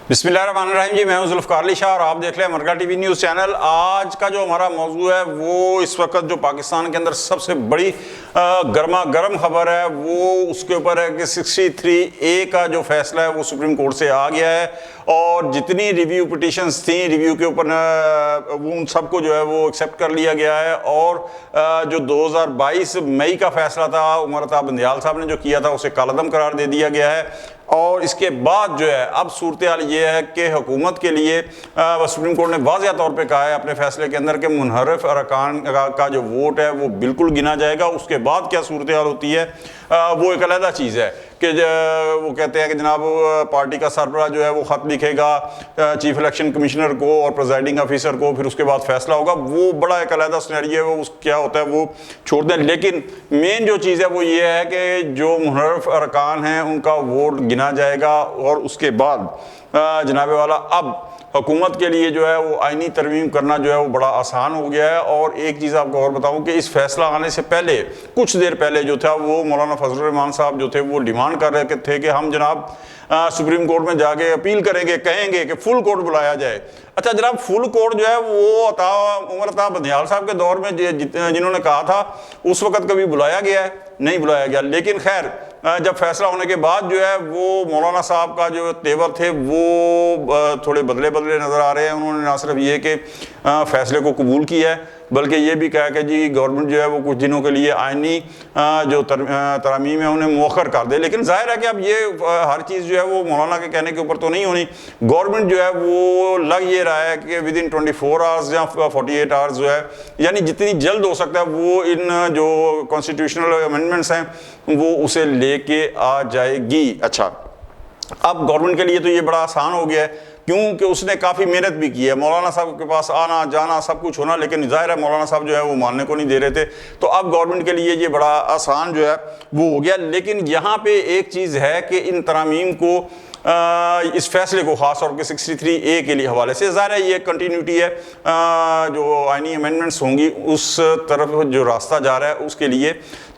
बिस्मिल्लाहिर्रहमानिर्रहीम जी, मैं हूं जुल्फ़िकार अली शाह और आप देख रहे हैं मरकज़ टीवी न्यूज़ चैनल। आज का जो हमारा मौजू है वो इस वक्त जो पाकिस्तान के अंदर सबसे बड़ी गर्मा गर्म खबर है वो उसके ऊपर है कि 63A का जो फैसला है वो सुप्रीम कोर्ट से आ गया है और जितनी रिव्यू पिटिशंस थी रिव्यू के ऊपर वो उन सबको जो है वो एक्सेप्ट कर लिया गया है और जो 2022 मई का फैसला था उमर अता बंदियाल साहब ने जो किया था उसे कालअदम करार दे दिया गया है। और इसके बाद जो है अब सूरत हाल ये है कि हुकूमत के लिए सुप्रीम कोर्ट ने वाज़िया तौर पे कहा है अपने फैसले के अंदर कि मुनहरफ अरकान का जो वोट है वो बिल्कुल गिना जाएगा। उसके बाद क्या सूरत हाल होती है वो एक अलग चीज़ है कि वो कहते हैं कि जनाब पार्टी का सरबराह जो है वो ख़त लिखेगा चीफ इलेक्शन कमिश्नर को और प्रिजाइडिंग ऑफिसर को, फिर उसके बाद फैसला होगा। वो बड़ा एक अलग सिनेरियो है, वो क्या होता है वो छोड़ दें। लेकिन मेन जो चीज़ है वो ये है कि जो मुनहरफ अरकान हैं उनका वोट गिना जाएगा और उसके बाद जनाबे वाला अब हुकूमत के लिए जो है वो आईनी तरमीम करना जो है वो बड़ा आसान हो गया है। और एक चीज़ आपको और बताऊं कि इस फैसला आने से पहले कुछ देर पहले जो था वो मौलाना फजल रहमान साहब जो थे वो डिमांड कर रहे थे कि हम जनाब सुप्रीम कोर्ट में जाके अपील करेंगे, कहेंगे कि फुल कोर्ट बुलाया जाए। अच्छा जनाब, फुल कोर्ट जो है वो उमर अता बंदियाल साहब के दौर में जिन्होंने कहा था उस वक्त कभी बुलाया गया है? नहीं बुलाया गया। लेकिन खैर जब फैसला होने के बाद जो है वो मौलाना साहब का जो तेवर थे वो थोड़े बदले बदले नज़र आ रहे हैं। उन्होंने ना सिर्फ ये कि फैसले को कबूल किया है बल्कि ये भी कहा कि जी गवर्नमेंट जो है वो कुछ दिनों के लिए आईनी जो तरामीम है उन्हें मौखर कर दे। लेकिन जाहिर है कि अब ये हर चीज़ जो है वो मौलाना के कहने के ऊपर तो नहीं होनी। गवर्नमेंट जो है वो लग ये रहा है कि विद इन 24 आवर्स या 48 आवर्स जो है यानी जितनी जल्द हो सकता है वो इन जो कॉन्स्टिट्यूशनल अमेंडमेंट्स हैं वो उसे लेके आ जाएगी। अच्छा, अब गवर्नमेंट के लिए तो ये बड़ा आसान हो गया है क्योंकि उसने काफ़ी मेहनत भी की है। मौलाना साहब के पास आना जाना सब कुछ होना, लेकिन जाहिर है मौलाना साहब जो है वो मानने को नहीं दे रहे थे। तो अब गवर्नमेंट के लिए ये बड़ा आसान जो है वो हो गया। लेकिन यहाँ पे एक चीज़ है कि इन तरामीम को इस फैसले को ख़ास तौर पर 63A के लिए हवाले से ज़ाहिर है ये कंटिन्यूटी है जो आईनी अमेंडमेंट्स होंगी उस तरफ जो रास्ता जा रहा है उसके लिए।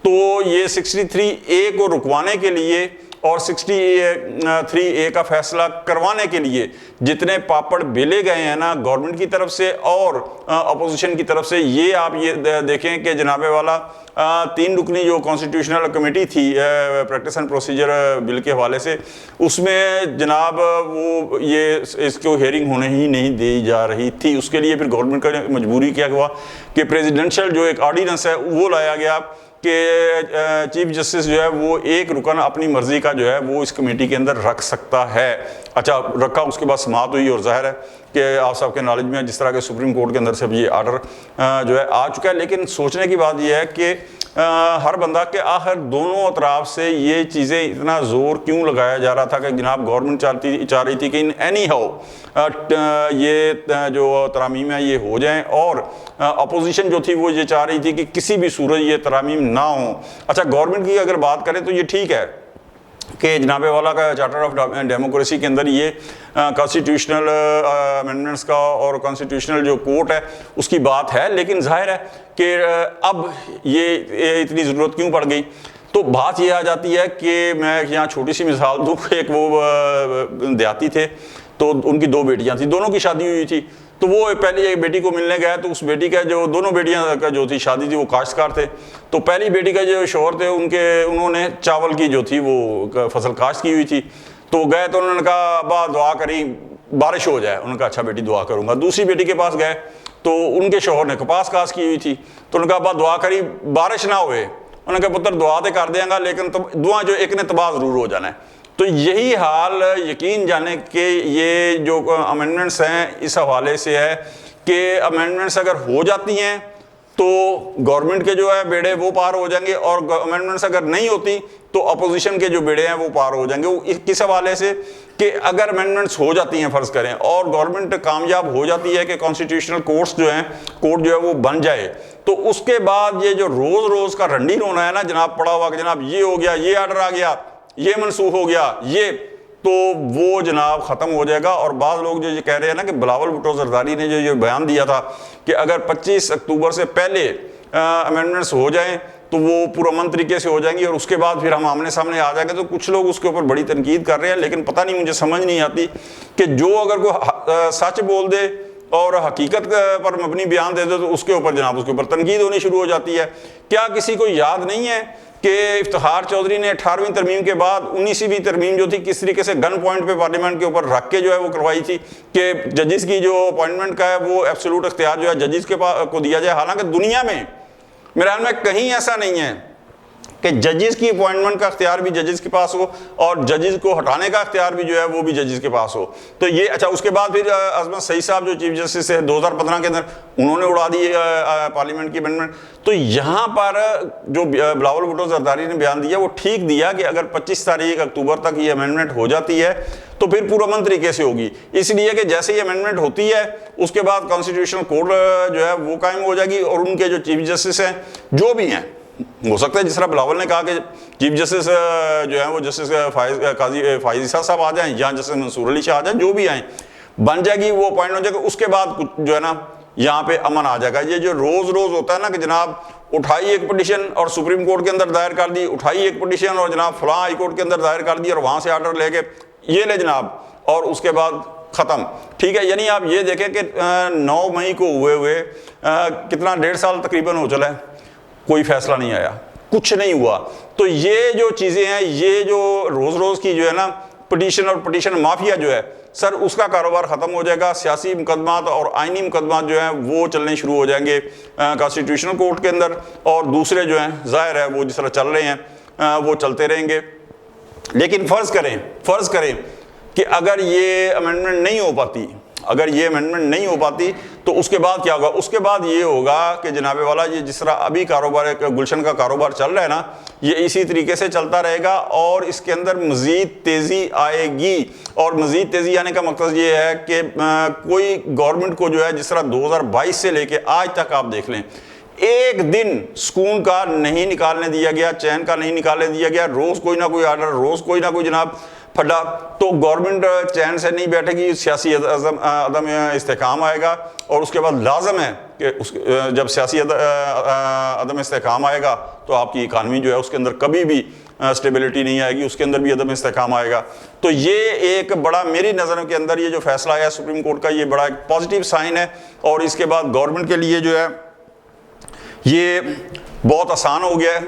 तो ये 63A को रुकवाने के लिए और 63A का फैसला करवाने के लिए जितने पापड़ बेले गए हैं ना गवर्नमेंट की तरफ से और अपोजिशन की तरफ से, ये आप ये देखें कि जनाबे वाला 3 रुकनी जो कॉन्स्टिट्यूशनल कमेटी थी प्रैक्टिस एंड प्रोसीजर बिल के हवाले से, उसमें जनाब वो ये इसको हेयरिंग होने ही नहीं दी जा रही थी। उसके लिए फिर गवर्नमेंट का मजबूरी क्या हुआ कि प्रेसिडेंशियल जो एक ऑर्डिनेंस है वो लाया गया कि चीफ जस्टिस जो है वो एक रुकन अपनी मर्जी का जो है वो इस कमेटी के अंदर रख सकता है। अच्छा, रखा, उसके बाद समाप्त हुई और जाहिर है कि आप सबके नॉलेज में जिस तरह के सुप्रीम कोर्ट के अंदर से ये आर्डर जो है आ चुका है। लेकिन सोचने की बात यह है कि हर बंदा के आखिर दोनों अतराफ से ये चीज़ें इतना ज़ोर क्यों लगाया जा रहा था कि जनाब गवर्नमेंट चाह रही थी कि इन एनी हाउ ये जो तरामीम है ये हो जाएं और अपोजिशन जो थी वो ये चाह रही थी कि किसी भी सूरत ये तरामीम ना हो। अच्छा, गवर्नमेंट की अगर बात करें तो ये ठीक है कि जनाबे वाला का चार्टर ऑफ डेमोक्रेसी के अंदर ये कॉन्स्टिट्यूशनल अमेंडमेंट्स का और कॉन्स्टिट्यूशनल जो कोर्ट है उसकी बात है। लेकिन जाहिर है कि अब ये इतनी ज़रूरत क्यों पड़ गई? तो बात ये आ जाती है कि मैं यहाँ छोटी सी मिसाल दूँ। एक वो देहाती थे तो उनकी 2 बेटियाँ थी, दोनों की शादी हुई थी। तो वो पहली एक बेटी को मिलने गया तो उस बेटी का जो दोनों बेटियां का जो थी शादी थी वो काश्तकार थे। तो पहली बेटी का जो शौहर थे उन्होंने चावल की जो थी वो फसल काश्त की हुई थी। तो गए तो उन्होंने कहा अब्बा दुआ करी बारिश हो जाए। उन्होंने कहा अच्छा बेटी दुआ करूँगा। दूसरी बेटी के पास गए तो उनके शौहर ने कपास काश्त की हुई थी। तो उन्होंने कहा अब्बा दुआ करी बारिश ना हुए। उन्होंने कहा पुत्र दुआ तो कर देंगे लेकिन दुआ जो एक ने तबाह ज़रूर हो जाना है। तो यही हाल यकीन जाने के ये जो अमेंडमेंट्स हैं इस हवाले से है कि अमेंडमेंट्स अगर हो जाती हैं तो गवर्नमेंट के जो है बेड़े वो पार हो जाएंगे और अमेंडमेंट्स अगर नहीं होती तो अपोजिशन के जो बेड़े हैं वो पार हो जाएंगे। वो किस हवाले से कि अगर अमेंडमेंट्स हो जाती हैं फ़र्ज़ करें और गवर्नमेंट कामयाब हो जाती है कि कॉन्स्टिट्यूशनल कोर्ट जो है वो बन जाए, तो उसके बाद ये जो रोज़ रोज़ का रंडी रोना है ना जनाब पड़ा हुआ कि जनाब ये हो गया, ये आर्डर आ गया, ये मनसूख हो गया, ये तो वो जनाब ख़त्म हो जाएगा। और बाद लोग जो ये कह रहे हैं ना कि बिलावल भुट्टो जरदारी ने जो ये बयान दिया था कि अगर 25 अक्टूबर से पहले अमेंडमेंट्स हो जाएं तो वो पुरअमन तरीके से हो जाएंगी और उसके बाद फिर हम आमने सामने आ जाएंगे। तो कुछ लोग उसके ऊपर बड़ी तनकीद कर रहे हैं, लेकिन पता नहीं, मुझे समझ नहीं आती कि जो अगर कोई सच बोल दे और हकीकत पर मबनी बयान दे दे तो उसके ऊपर जनाब उसके ऊपर तनकीद होनी शुरू हो जाती है। क्या किसी को याद नहीं है कि इफ्तिखार चौधरी ने 18वीं तरमीम के बाद 19वीं तरमीम जो थी किस तरीके से गन पॉइंट पे पार्लियामेंट के ऊपर रख के जो है वो करवाई थी कि जजेस की जो अपॉइंटमेंट का है वो एब्सोल्यूट इख्तियार जो है जजेस के को दिया जाए। हालांकि दुनिया में मेरे ख्याल में कहीं ऐसा नहीं है कि जजेस की अपॉइंटमेंट का इख्तियार भी जजेस के पास हो और जजेस को हटाने का इख्तियार भी जो है वो भी जजेस के पास हो। तो ये अच्छा, उसके बाद फिर अजमत सईद साहब जो चीफ जस्टिस है 2015 के अंदर, उन्होंने उड़ा दी पार्लियामेंट की अमेंडमेंट। तो यहाँ पर जो बिलावल भुट्टो जरदारी ने बयान दिया वो ठीक दिया कि अगर 25 तारीख अक्टूबर तक ये अमेंडमेंट हो जाती है तो फिर पुरअमन तरीके से होगी, इसलिए कि जैसे ही अमेंडमेंट होती है उसके बाद कॉन्स्टिट्यूशनल कोर्ट जो है वो कायम हो जाएगी और उनके जो चीफ जस्टिस हैं जो भी हैं, हो सकता है जिस तरह बिलावल ने कहा कि चीफ जस्टिस जो है वो जस्टिस काजी फाइज ईसा साहब आ जाएं या जस्टिस मंसूर अली शाह आ जाएं, जो भी आए बन जाएगी, वो अपॉइंट हो जाएगा। उसके बाद कुछ जो है ना यहाँ पे अमन आ जाएगा। ये जो रोज रोज होता है ना कि जनाब उठाई एक पिटीशन और सुप्रीम कोर्ट के अंदर दायर कर दी, उठाई एक पिटीशन और जनाब फलां हाई कोर्ट के अंदर दायर कर दी और वहां से ऑर्डर लेके ये ले जनाब और उसके बाद खत्म, ठीक है। यानी आप ये देखें कि 9 मई को हुए कितना 1.5 साल तकरीबन हो चला है, कोई फैसला नहीं आया, कुछ नहीं हुआ। तो ये जो चीजें हैं, ये जो रोज रोज की जो है ना पिटीशन और पिटीशन माफिया जो है सर, उसका कारोबार खत्म हो जाएगा। सियासी मुकदमात और आइनी मुकदमात जो हैं वो चलने शुरू हो जाएंगे कॉन्स्टिट्यूशनल कोर्ट के अंदर, और दूसरे जो हैं जाहिर है वो जिस तरह चल रहे हैं वो चलते रहेंगे। लेकिन फर्ज करें कि अगर ये अमेंडमेंट नहीं हो पाती, अगर ये अमेंडमेंट नहीं हो पाती तो उसके बाद क्या होगा? उसके बाद ये होगा कि जनाबे वाला ये जिस तरह अभी कारोबार गुलशन का कारोबार चल रहा है ना, ये इसी तरीके से चलता रहेगा और इसके अंदर मजीद तेज़ी आएगी। और मजीद तेज़ी आने का मकसद ये है कि कोई गवर्नमेंट को जो है जिस तरह 2022 से लेके आज तक आप देख लें, एक दिन सुकून का नहीं निकालने दिया गया, चैन का नहीं निकालने दिया गया, रोज कोई ना कोई ऑर्डर, रोज कोई ना कोई जनाब फटा। तो गवर्नमेंट चैन से नहीं बैठेगी, सियासी अदम इस्तेकाम आएगा और उसके बाद लाजम है कि जब सियासी अदम इस्तेकाम आएगा तो आपकी इकानमी जो है उसके अंदर कभी भी स्टेबिलिटी नहीं आएगी, उसके अंदर भी अदम इस्तेकाम आएगा। तो ये एक बड़ा, मेरी नज़रों के अंदर ये जो फैसला आया सुप्रीम कोर्ट का, ये बड़ा एक पॉजिटिव साइन है। और इसके बाद गवर्नमेंट के लिए जो है ये बहुत आसान हो गया है,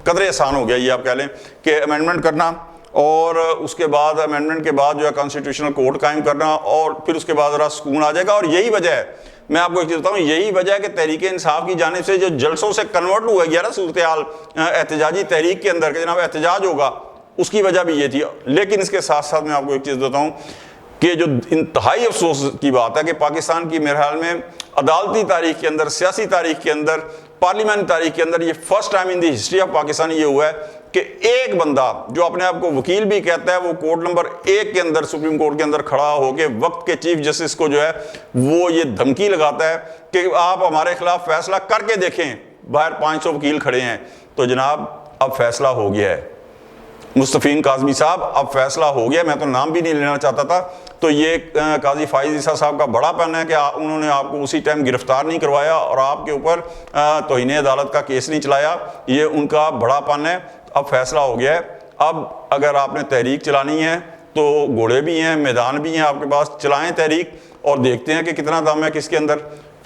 कदरे आसान हो गया ये आप कह लें कि अमेंडमेंट करना और उसके बाद अमेंडमेंट के बाद जो है कॉन्स्टिट्यूशनल कोर्ट कायम करना और फिर उसके बाद जरा सुकून आ जाएगा। और यही वजह है, मैं आपको एक चीज़ बताऊँ, यही वजह है कि तहरीक इंसाफ की जानिब से जो जलसों से कन्वर्ट हुआ गया ना सूरत हाल एहतजाजी तहरीक के अंदर के जनाब एहतजाज होगा, उसकी वजह भी ये थी। लेकिन इसके साथ साथ मैं आपको एक चीज़ बताऊँ कि जो इंतहाई अफसोस की बात है कि पाकिस्तान की मेरे ख्याल में अदालती तारीख के अंदर, सियासी तारीख के अंदर, पार्लियामेंट तारीख के अंदर ये first time in the history of Pakistan ये हुआ है कि एक बंदा जो अपने आप को वकील भी कहता है वो कोर्ट नंबर 1 के अंदर, सुप्रीम कोर्ट के अंदर खड़ा होकर वक्त के चीफ जस्टिस को जो है वो ये धमकी लगाता है कि आप हमारे खिलाफ फैसला करके देखें, बाहर 500 वकील खड़े हैं। तो जनाब अब फैसला हो गया है, मुस्तफीन काज़मी साहब अब फैसला हो गया। मैं तो नाम भी नहीं लेना चाहता था। तो ये काजी फाइज ईसा साहब का बड़ापन है कि उन्होंने आपको उसी टाइम गिरफ्तार नहीं करवाया और आपके ऊपर तौहीन अदालत का केस नहीं चलाया, ये उनका बड़ापन है। अब फैसला हो गया है। अब अगर आपने तहरीक चलानी है तो घोड़े भी हैं, मैदान भी हैं आपके पास, चलाएं तहरीक और देखते हैं कि कितना दम है किसके अंदर।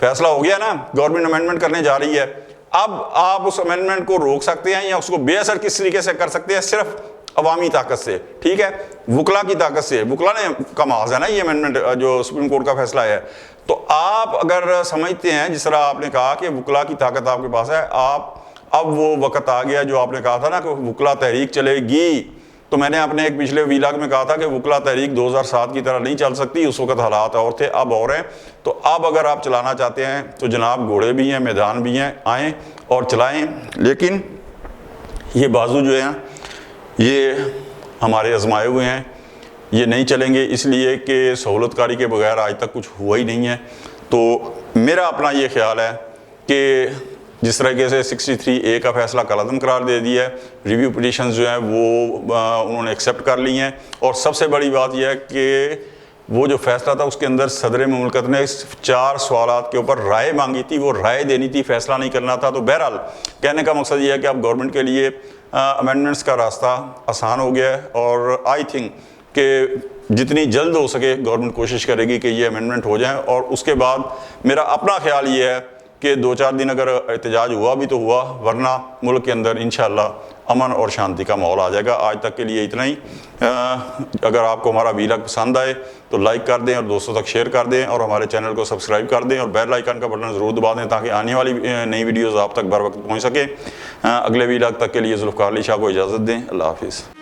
फैसला हो गया ना, गवर्नमेंट अमेंडमेंट करने जा रही है। अब आप उस अमेंडमेंट को रोक सकते हैं या उसको बेअसर किस तरीके से कर सकते हैं? सिर्फ अवामी ताकत से, ठीक है, वकला की ताकत से। वकला ने का माज है ना ये अमेंडमेंट जो सुप्रीम कोर्ट का फैसला है। तो आप अगर समझते हैं, जिस तरह आपने कहा कि वकला की ताकत आपके पास है, आप अब वो वक्त आ गया जो आपने कहा था ना कि वकला तहरीक चलेगी। तो मैंने अपने एक पिछले वीलाग में कहा था कि वकला तहरीक 2007 की तरह नहीं चल सकती, उस वक्त हालात और थे, अब और हैं। तो अब अगर आप चलाना चाहते हैं तो जनाब घोड़े भी हैं, मैदान भी हैं, आएँ और चलाएँ। लेकिन ये बाजू जो हैं ये हमारे आजमाए हुए हैं, ये नहीं चलेंगे, इसलिए कि सहूलतकारी के बगैर आज तक कुछ हुआ ही नहीं है। तो मेरा अपना ये ख्याल है कि जिस तरीके से 63A का फैसला कलअदम करार दे दिया है, रिव्यू पिटीशंस जो हैं वो उन्होंने एक्सेप्ट कर ली हैं। और सबसे बड़ी बात यह है कि वो जो फैसला था उसके अंदर सदर मुमलकत ने 4 सवालात के ऊपर राय मांगी थी, वो राय देनी थी, फैसला नहीं करना था। तो बहरहाल कहने का मकसद ये है कि अब गवर्नमेंट के लिए अमेंडमेंट्स का रास्ता आसान हो गया है और आई थिंक कि जितनी जल्द हो सके गवर्नमेंट कोशिश करेगी कि ये अमेंडमेंट हो जाए। और उसके बाद मेरा अपना ख्याल ये है कि 2-4 दिन अगर एहतजाज हुआ भी तो हुआ, वरना मुल्क के अंदर इंशाअल्लाह अमन और शांति का माहौल आ जाएगा। आज तक के लिए इतना ही। अगर आपको हमारा वीलॉग पसंद आए तो लाइक कर दें और दोस्तों तक शेयर कर दें और हमारे चैनल को सब्सक्राइब कर दें और बेल आइकन का बटन ज़रूर दबा दें ताकि आने वाली नई वीडियोज़ आप तक बर वक्त पहुँच सके। अगले वीलॉग तक के लिए जुल्फ़िकार अली शाह को इजाज़त दें। अल्लाह हाफिज़।